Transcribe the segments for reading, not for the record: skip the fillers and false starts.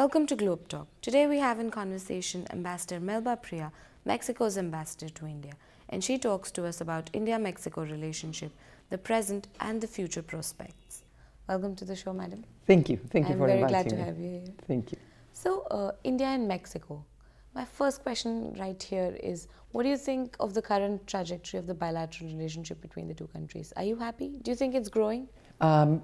Welcome to Globe Talk. Today we have in conversation Ambassador Melba Pria, Mexico's ambassador to India, and she talks to us about India-Mexico relationship, the present and the future prospects. Welcome to the show, madam. Thank you. Thank you for inviting me. I'm very glad to have you here. Thank you. So, India and Mexico. My first question right here is, what do you think of the current trajectory of the bilateral relationship between the two countries? Are you happy? Do you think it's growing?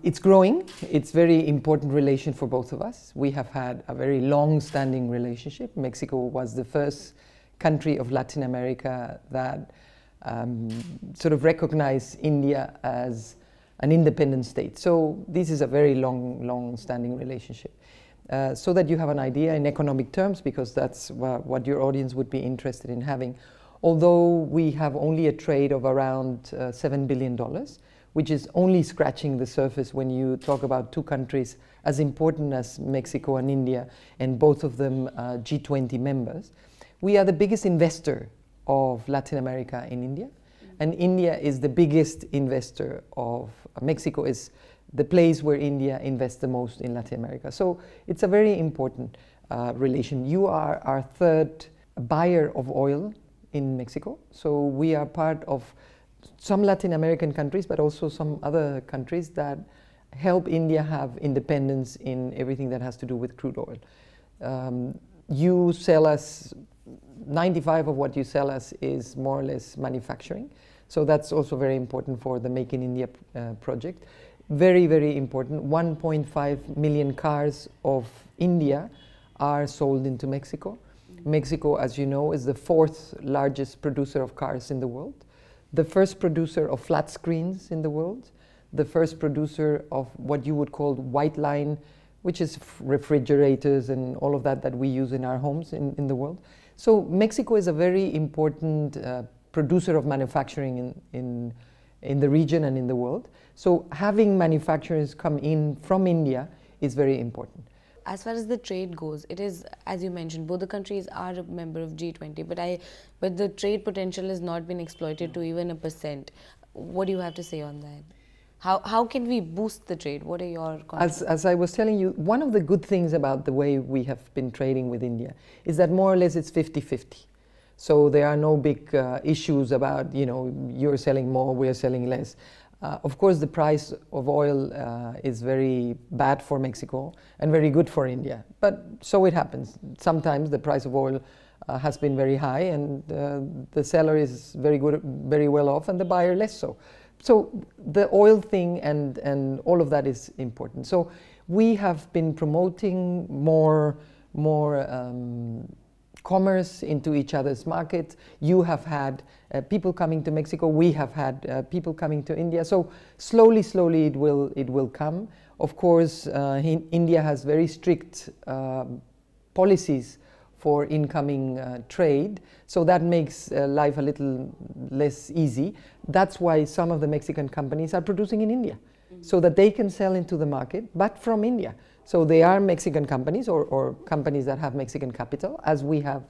It's growing. It's a very important relation for both of us. We have had a very long-standing relationship. Mexico was the first country of Latin America that sort of recognized India as an independent state. So this is a very long-standing relationship. So that you have an idea in economic terms, because that's what your audience would be interested in having. Although we have only a trade of around $7 billion, which is only scratching the surface when you talk about two countries as important as Mexico and India, and both of them G20 members. We are the biggest investor of Latin America in India, and India is the biggest investor of Mexico, is the place where India invests the most in Latin America. So it's a very important relation. You are our third buyer of oil in Mexico, so we are part of some Latin American countries, but also some other countries that help India have independence in everything that has to do with crude oil. You sell us, 95 of what you sell us is more or less manufacturing. So that's also very important for the Make in India project. Very, very important. 1.5 million cars of India are sold into Mexico. Mexico, as you know, is the fourth largest producer of cars in the world, the first producer of flat screens in the world, the first producer of what you would call white line, which is refrigerators and all of that we use in our homes in the world. So Mexico is a very important producer of manufacturing in the region and in the world. So having manufacturers come in from India is very important. As far as the trade goes, it is, as you mentioned, both the countries are a member of G20, but the trade potential has not been exploited to even 1%. What do you have to say on that? How can we boost the trade? What are your comments? As I was telling you, one of the good things about the way we have been trading with India is that more or less it's 50-50. So there are no big issues about, you know, you're selling more, we're selling less. Of course, the price of oil is very bad for Mexico and very good for India. But so it happens. Sometimes the price of oil has been very high, and the seller is very well off, and the buyer less so. So the oil thing and all of that is important. So we have been promoting more commerce into each other's markets. You have had people coming to Mexico. We have had people coming to India. So slowly it will come. Of course, India has very strict policies for incoming trade, so that makes life a little less easy. That's why some of the Mexican companies are producing in India, so that they can sell into the market, but from India. So they are Mexican companies or companies that have Mexican capital, as we have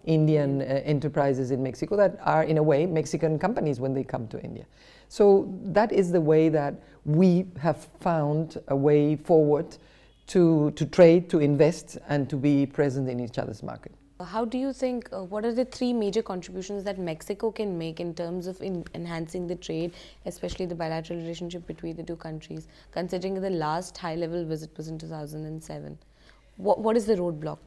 Indian enterprises in Mexico that are, in a way, Mexican companies when they come to India. So that is the way that we have found a way forward to trade, to invest, and to be present in each other's market. How do you think, what are the three major contributions that Mexico can make in terms of enhancing the trade, especially the bilateral relationship between the two countries, considering the last high-level visit was in 2007? What is the roadblock?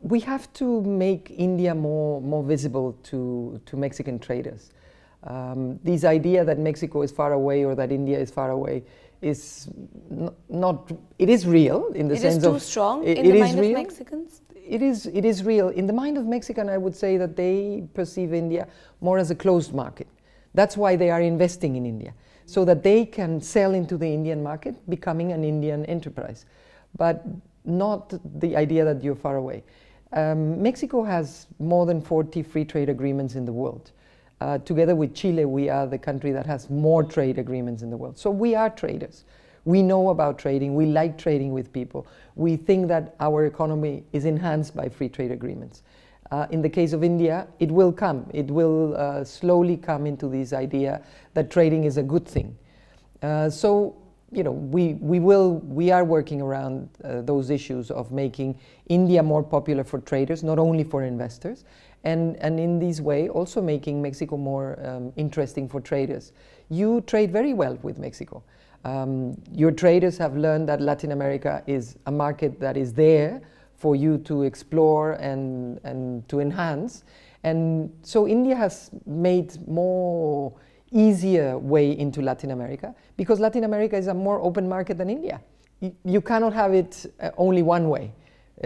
We have to make India more visible to Mexican traders. This idea that Mexico is far away or that India is far away is not, it is real in the sense of... It is too strong in the mind of Mexicans? It is real. In the mind of Mexican, I would say that they perceive India more as a closed market. That's why they are investing in India, so that they can sell into the Indian market, becoming an Indian enterprise, but not the idea that you're far away. Mexico has more than 40 free trade agreements in the world. Together with Chile, we are the country that has more trade agreements in the world. So we are traders. We know about trading. We like trading with people. We think that our economy is enhanced by free trade agreements. In the case of India, it will come. It will slowly come into this idea that trading is a good thing. So we are working around those issues of making India more popular for traders, not only for investors, and in this way also making Mexico more interesting for traders. You trade very well with Mexico. Your traders have learned that Latin America is a market that is there for you to explore and to enhance. And so India has made more easier way into Latin America, because Latin America is a more open market than India. You cannot have it only one way.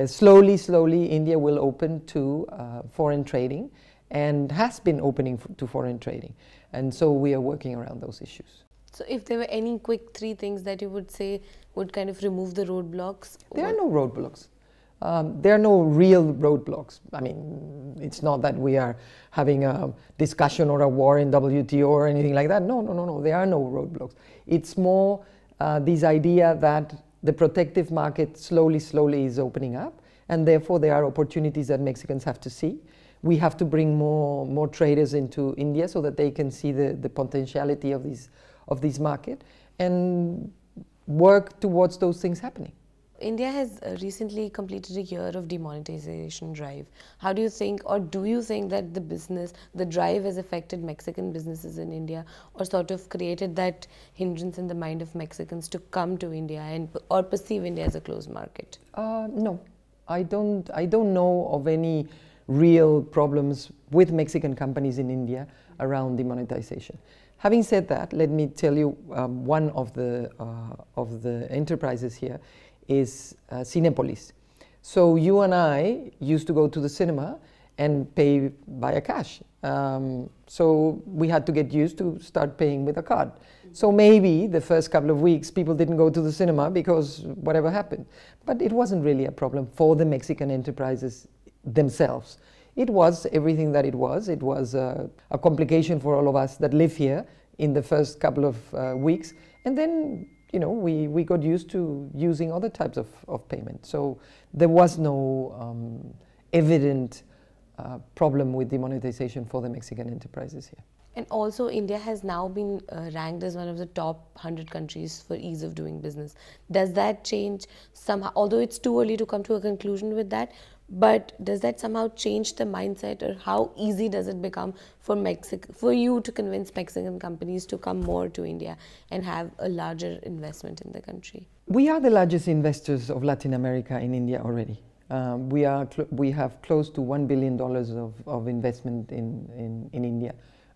Slowly, India will open to foreign trading, and has been opening to foreign trading. And so we are working around those issues. So if there were any quick 3 things that you would say would kind of remove the roadblocks? There are no roadblocks. There are no real roadblocks. I mean, it's not that we are having a discussion or a war in WTO or anything like that. No. There are no roadblocks. It's more this idea that the protective market slowly is opening up, and therefore there are opportunities that Mexicans have to see. We have to bring more traders into India so that they can see the potentiality of this market and work towards those things happening. India has recently completed a year of demonetization drive. How do you think, or do you think that the drive has affected Mexican businesses in India, or sort of created that hindrance in the mind of Mexicans to come to India or perceive India as a closed market? No, I don't know of any real problems with Mexican companies in India around demonetization. Having said that, let me tell you one of the enterprises here is Cinepolis. So you and I used to go to the cinema and pay via cash. So we had to get used to start paying with a card. So maybe the first couple of weeks people didn't go to the cinema because whatever happened. But it wasn't really a problem for the Mexican enterprises themselves. It was everything that it was. It was a complication for all of us that live here in the first couple of weeks. And then we got used to using other types of payment. So there was no evident problem with demonetization for the Mexican enterprises here. And also India has now been ranked as one of the top 100 countries for ease of doing business. Does that change somehow, although it's too early to come to a conclusion with that, but does that somehow change the mindset, or how easy does it become for you to convince Mexican companies to come more to India and have a larger investment in the country? We are the largest investors of Latin America in India already. We have close to $1 billion of investment in India.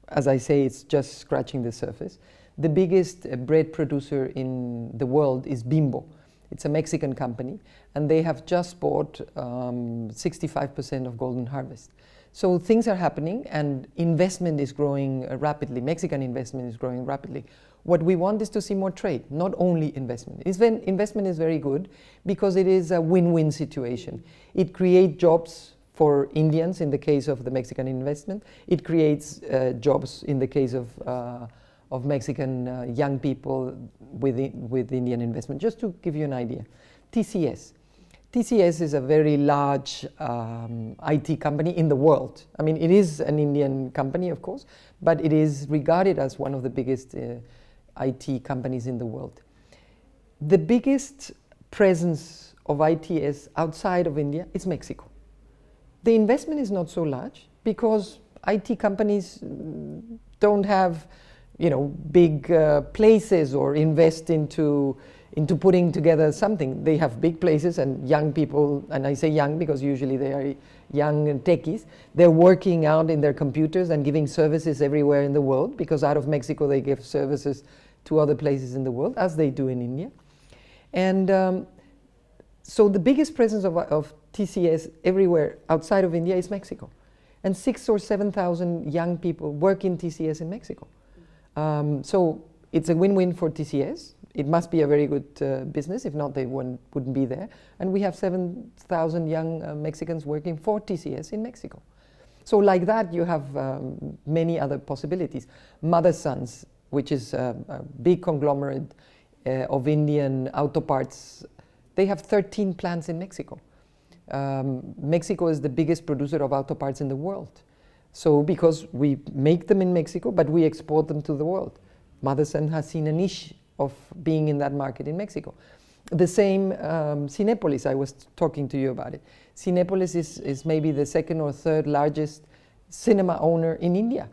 As I say, it's just scratching the surface. The biggest bread producer in the world is Bimbo. It's a Mexican company, and they have just bought 65% of Golden Harvest. So things are happening, and investment is growing rapidly. Mexican investment is growing rapidly. What we want is to see more trade, not only investment. Investment is very good because it is a win-win situation. It creates jobs for Indians in the case of the Mexican investment. It creates jobs in the case of Mexican young people with Indian investment. Just to give you an idea, TCS. TCS is a very large IT company in the world. I mean, it is an Indian company, of course, but it is regarded as one of the biggest IT companies in the world. The biggest presence of ITS outside of India is Mexico. The investment is not so large because IT companies don't have big places or invest into putting together something. They have big places and young people, and I say young because usually they are young techies. They're working out in their computers and giving services everywhere in the world, because out of Mexico they give services to other places in the world, as they do in India. And so the biggest presence of TCS everywhere outside of India is Mexico. And 6,000 or 7,000 young people work in TCS in Mexico. So it's a win-win for TCS. It must be a very good business, if not they wouldn't be there. And we have 7,000 young Mexicans working for TCS in Mexico. So like that you have many other possibilities. Mother Sons, which is a big conglomerate of Indian auto parts, they have 13 plants in Mexico. Mexico is the biggest producer of auto parts in the world. So because we make them in Mexico, but we export them to the world. Mother Son has seen a niche of being in that market in Mexico. The same Cinépolis, I was talking to you about it. Cinépolis is maybe the second or third largest cinema owner in India.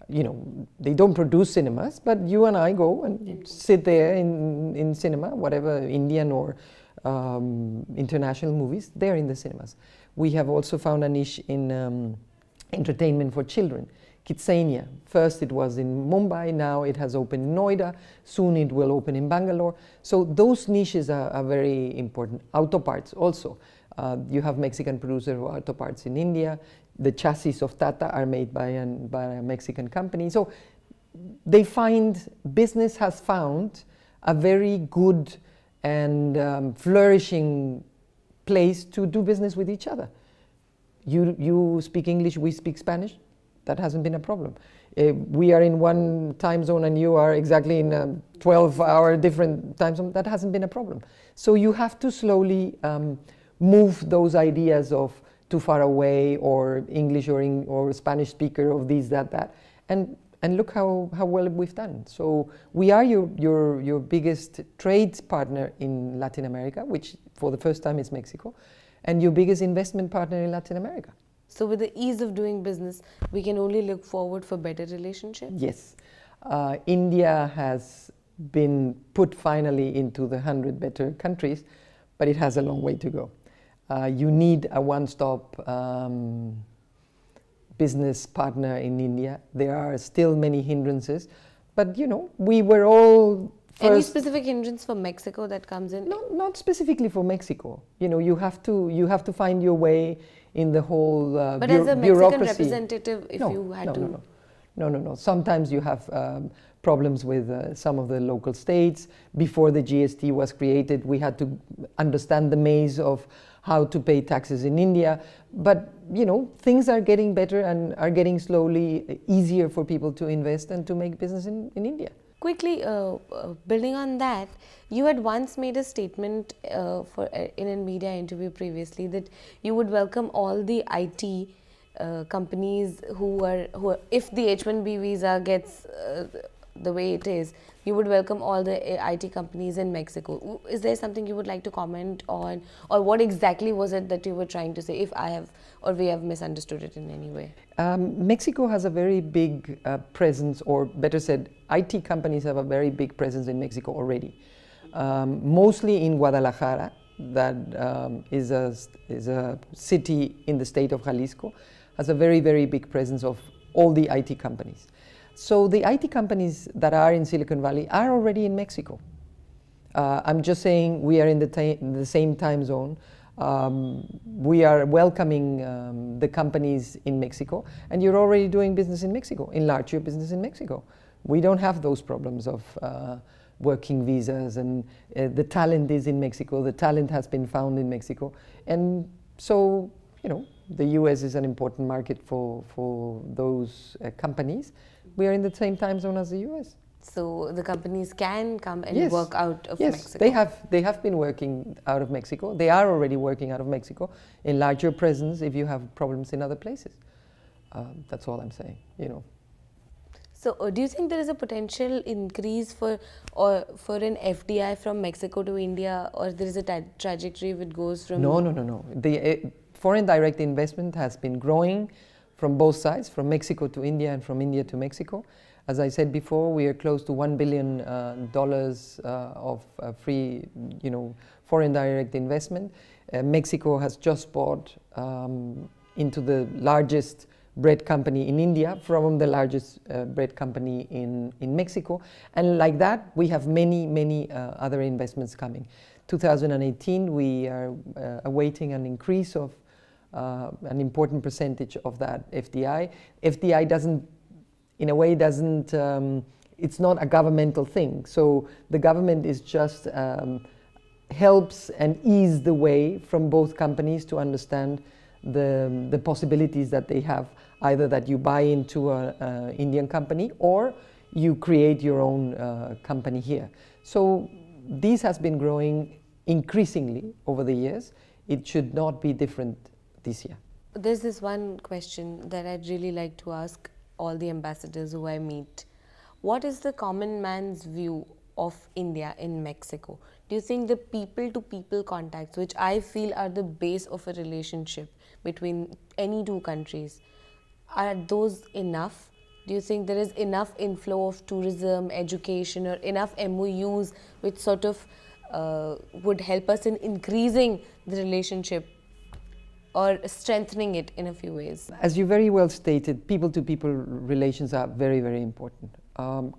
You know, they don't produce cinemas, but you and I go and sit there in cinema, whatever Indian or international movies, they're in the cinemas. We have also found a niche in entertainment for children. Kidsania. First it was in Mumbai, now it has opened in Noida, soon it will open in Bangalore. So those niches are very important. Auto parts also. You have Mexican producer of auto parts in India. The chassis of Tata are made by a Mexican company. So business has found a very good and flourishing place to do business with each other. You speak English, we speak Spanish. That hasn't been a problem. We are in one time zone and you are exactly in a 12-hour different time zone. That hasn't been a problem. So you have to slowly move those ideas of too far away or English or Spanish speaker of this, that. And look how well we've done. So we are your biggest trade partner in Latin America, which for the first time is Mexico, and your biggest investment partner in Latin America. So with the ease of doing business, we can only look forward for better relationships? Yes. India has been put finally into the 100 better countries, but it has a long way to go. You need a one-stop business partner in India. There are still many hindrances, but you know, we were all first. Any specific hindrance for Mexico that comes in? No, not specifically for Mexico. You know, you have to find your way in the whole but as a Mexican bureaucracy. Representative, if you had to... No. Sometimes you have problems with some of the local states. Before the GST was created, we had to understand the maze of how to pay taxes in India. But, you know, things are getting better and are getting slowly easier for people to invest and to make business in India. Quickly, building on that, you had once made a statement in a media interview previously that you would welcome all the IT companies who are, if the H-1B visa gets the way it is, you would welcome all the IT companies in Mexico. Is there something you would like to comment on, or what exactly was it that you were trying to say, if I have or we have misunderstood it in any way? Mexico has a very big presence, or better said, IT companies have a very big presence in Mexico already. Mostly in Guadalajara, that is a city in the state of Jalisco, has a very, very big presence of all the IT companies. So the IT companies that are in Silicon Valley are already in Mexico. I'm just saying we are in the same time zone. We are welcoming the companies in Mexico, and you're already doing business in Mexico. Enlarge your business in Mexico. We don't have those problems of working visas, and the talent is in Mexico. The talent has been found in Mexico. And so, you know, the US is an important market for those companies. We are in the same time zone as the US. So the companies can come and work out of Mexico? Yes, they have been working out of Mexico. They are already working out of Mexico. Enlarge your presence if you have problems in other places. That's all I'm saying, you know. So do you think there is a potential increase for an FDI from Mexico to India, or there is a trajectory which goes from... No. The foreign direct investment has been growing from both sides, from Mexico to India and from India to Mexico. As I said before, we are close to $1 billion of free, you know, foreign direct investment. Mexico has just bought into the largest bread company in India from the largest bread company in Mexico. And like that, we have many other investments coming. 2018, we are awaiting an increase of an important percentage of that FDI. FDI doesn't, in a way, it's not a governmental thing. So the government is just helps and ease the way from both companies to understand the possibilities that they have, either that you buy into an Indian company or you create your own company here. So this has been growing increasingly over the years. It should not be different this year. There's this one question that I'd really like to ask all the ambassadors who I meet. What is the common man's view of India in Mexico, do you think the people-to-people contacts, which I feel are the base of a relationship between any two countries, are those enough? Do you think there is enough inflow of tourism, education, or enough MOUs which sort of would help us in increasing the relationship or strengthening it in a few ways? As you very well stated, people-to-people relations are very, very important.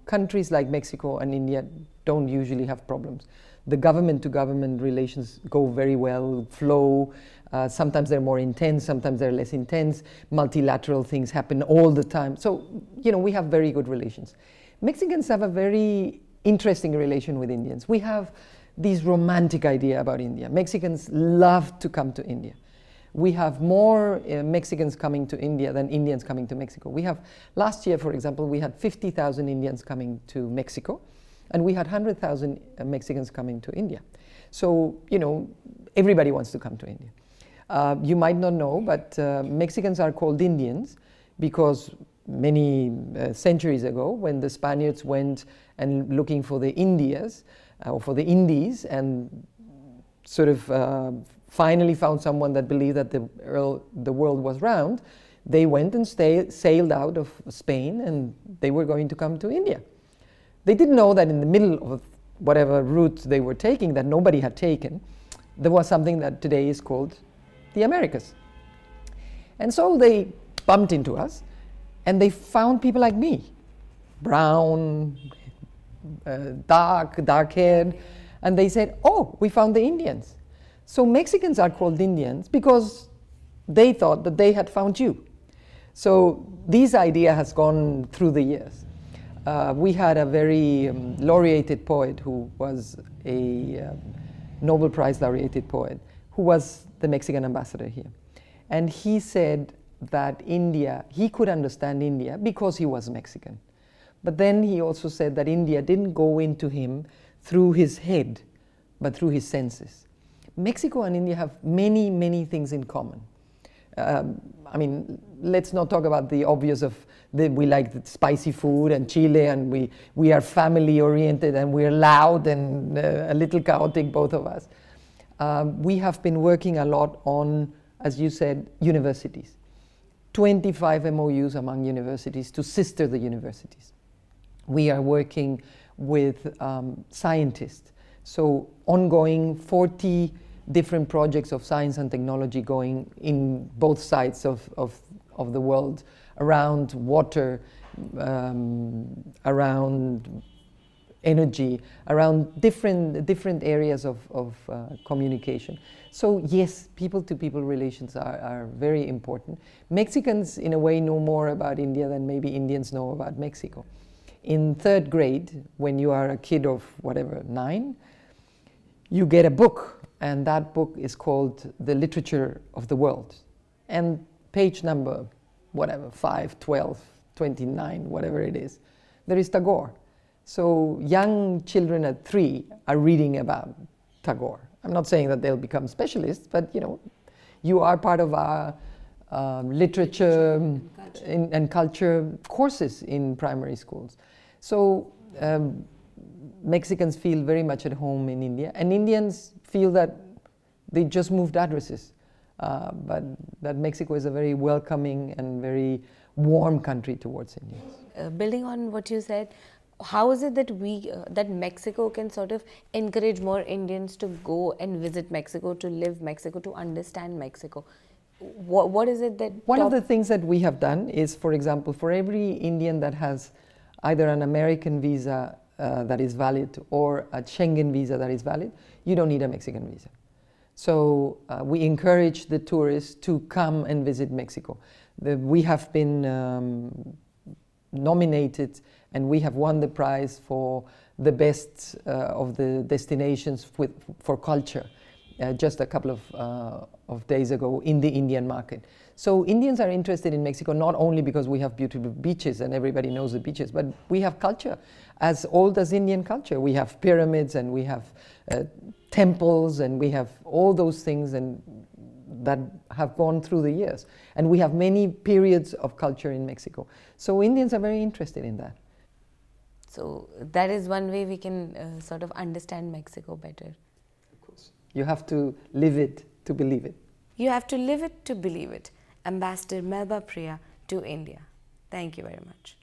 Countries like Mexico and India don't usually have problems. The government-to-government relations go very well, flow. Sometimes they're more intense, sometimes they're less intense. Multilateral things happen all the time. So, you know, we have very good relations. Mexicans have a very interesting relation with Indians. We have this romantic idea about India. Mexicans love to come to India. We have more Mexicans coming to India than Indians coming to Mexico. We have, last year, for example, we had 50,000 Indians coming to Mexico, and we had 100,000 Mexicans coming to India. So, you know, everybody wants to come to India. You might not know, but Mexicans are called Indians because many centuries ago, when the Spaniards went and looking for the Indias, or for the Indies, and sort of finally found someone that believed that the world was round, they went and sailed out of Spain, and they were going to come to India. They didn't know that in the middle of whatever route they were taking, that nobody had taken, there was something that today is called the Americas. And so they bumped into us, and they found people like me, brown, dark-haired, and they said, oh, we found the Indians. So Mexicans are called Indians because they thought that they had found you. So this idea has gone through the years. We had a very laureated poet who was a Nobel Prize laureated poet who was the Mexican ambassador here. And he said that India, he could understand India because he was Mexican. But then he also said that India didn't go into him through his head, but through his senses. Mexico and India have many, many things in common. I mean, let's not talk about the obvious of we like the spicy food and chile, and we are family oriented, and we're loud and a little chaotic, both of us. We have been working a lot on, as you said, universities. 25 MOUs among universities to sister the universities. We are working with scientists. So ongoing 40 different projects of science and technology going in both sides of the world, around water, around energy, around different areas of communication. So yes, people-to-people relations are very important. Mexicans, in a way, know more about India than maybe Indians know about Mexico. In 3rd grade, when you are a kid of whatever, 9, you get a book, and that book is called The Literature of the World. And page number, whatever, 5, 12, 29, whatever it is, there is Tagore. So young children at 3 are reading about Tagore. I'm not saying that they'll become specialists, but you know, you are part of our literature and culture courses in primary schools. So Mexicans feel very much at home in India, and Indians feel that they just moved addresses, but that Mexico is a very welcoming and very warm country towards Indians. Building on what you said, how is it that that Mexico can sort of encourage more Indians to go and visit Mexico, to live Mexico, to understand Mexico? What is it that... One of the things that we have done is, for example, for every Indian that has either an American visa that is valid or a Schengen visa that is valid, you don't need a Mexican visa. So we encourage the tourists to come and visit Mexico. We have been nominated, and we have won the prize for the best of the destinations for culture just a couple of days ago in the Indian market. So Indians are interested in Mexico not only because we have beautiful beaches and everybody knows the beaches, but we have culture as old as Indian culture. We have pyramids, and we have temples, and we have all those things and that have gone through the years. And we have many periods of culture in Mexico. So Indians are very interested in that. So that is one way we can sort of understand Mexico better. Of course. You have to live it to believe it. You have to live it to believe it. Ambassador Melba Pria to India. Thank you very much.